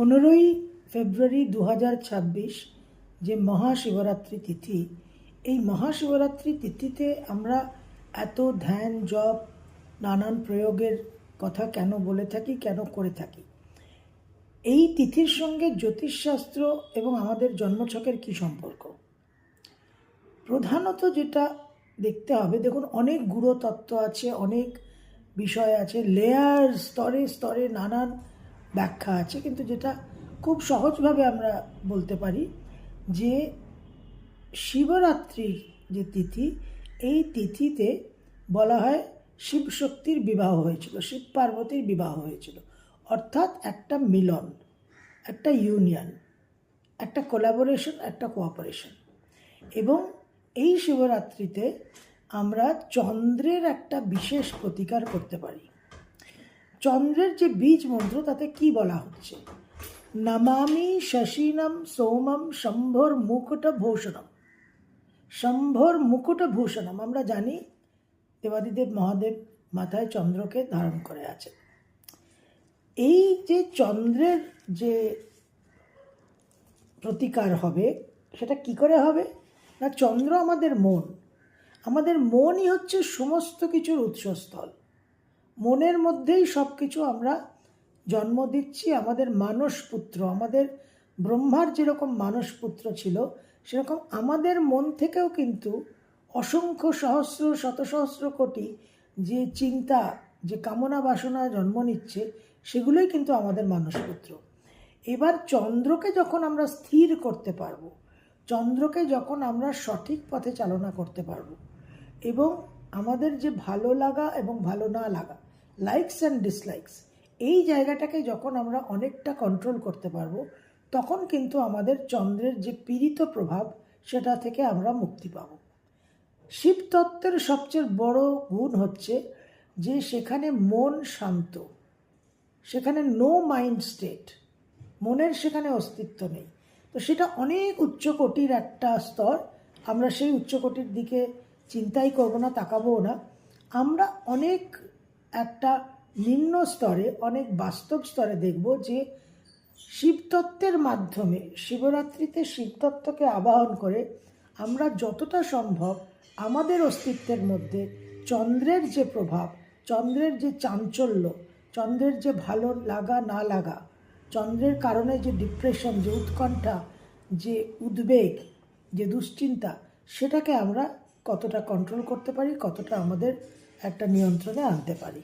15ই ফেব্রুয়ারি 2026 যে মহাশিবরাত্রি তিথি, এই মহাশিবরাত্রি তিথিতে আমরা এত ধ্যান জপ নানান প্রয়োগের কথা কেন বলে থাকি, কেন করে থাকি? এই তিথির সঙ্গে জ্যোতিষশাস্ত্র এবং আমাদের জন্মছকের কি সম্পর্ক? প্রধানত যেটা দেখতে হবে, দেখুন অনেক গূঢ় তত্ত্ব আছে, অনেক বিষয় আছে, লেয়ার স্তরে স্তরে নানান ব্যাখ্যা আছে, কিন্তু যেটা খুব সহজভাবে আমরা বলতে পারি যে শিবরাত্রির যে তিথি, এই তিথিতে বলা হয় শিব শক্তির বিবাহ হয়েছিল, শিব পার্বতীর বিবাহ হয়েছিল, অর্থাৎ একটা মিলন, একটা ইউনিয়ন, একটা কোলাবোরেশন, একটা কোঅপারেশন। এবং এই শিবরাত্রিতে আমরা চন্দ্রের একটা বিশেষ প্রতিকার করতে পারি। চন্দ্রের যে বীজ মন্ত্র, তাতে কি বলা হচ্ছে? নমামি শশিনম সোমম শম্ভর মুকুটভূষণম। শম্ভর মুকুটভূষণম, আমরা জানি দেবাদিদেব মহাদেব মাথায় চন্দ্রকে ধারণ করে আছে। এই যে চন্দ্রের যে প্রতিকার হবে, সেটা কি করে হবে না, চন্দ্র আমাদের মন, আমাদের মনই হচ্ছে সমস্ত কিছুর উৎসস্থল। মনের মধ্যেই সব কিছু আমরা জন্ম দিচ্ছি। আমাদের মানসপুত্র, আমাদের ব্রহ্মার যেরকম মানসপুত্র ছিল, সেরকম আমাদের মন থেকেও কিন্তু অসংখ্য সহস্র শত সহস্র কোটি যে চিন্তা, যে কামনা বাসনা জন্ম নিচ্ছে, সেগুলোই কিন্তু আমাদের মানসপুত্র। এবার চন্দ্রকে যখন আমরা স্থির করতে পারবো, চন্দ্রকে যখন আমরা সঠিক পথে চালনা করতে পারবো, এবং আমাদের যে ভালো লাগা এবং ভালো না লাগা, লাইকস অ্যান্ড ডিসলাইকস, এই জায়গাটাকে যখন আমরা অনেকটা কন্ট্রোল করতে পারবো, তখন কিন্তু আমাদের চন্দ্রের যে পীড়িত প্রভাব, সেটা থেকে আমরা মুক্তি পাব। শিবতত্ত্বের সবচেয়ে বড় গুণ হচ্ছে যে সেখানে মন শান্ত, সেখানে নো মাইন্ড স্টেট, মনের সেখানে অস্তিত্ব নেই। তো সেটা অনেক উচ্চকোটির একটা স্তর। আমরা সেই উচ্চকোটির দিকে চিন্তাই করব না, তাকাবও না। আমরা অনেক একটা নিম্ন স্তরে, অনেক বাস্তব স্তরে দেখব যে শিবতত্ত্বের মাধ্যমে, শিবরাত্রিতে শিবতত্ত্বকে আবাহন করে আমরা যতটা সম্ভব আমাদের অস্তিত্বের মধ্যে চন্দ্রের যে প্রভাব, চন্দ্রের যে চাঞ্চল্য, চন্দ্রের যে ভালো লাগা না লাগা, চন্দ্রের কারণে যে ডিপ্রেশন, যে উৎকণ্ঠা, যে উদ্বেগ, যে দুশ্চিন্তা, সেটাকে আমরা কতটা কন্ট্রোল করতে পারি, কতটা আমাদের একটা নিয়ন্ত্রণে আনতে পারি।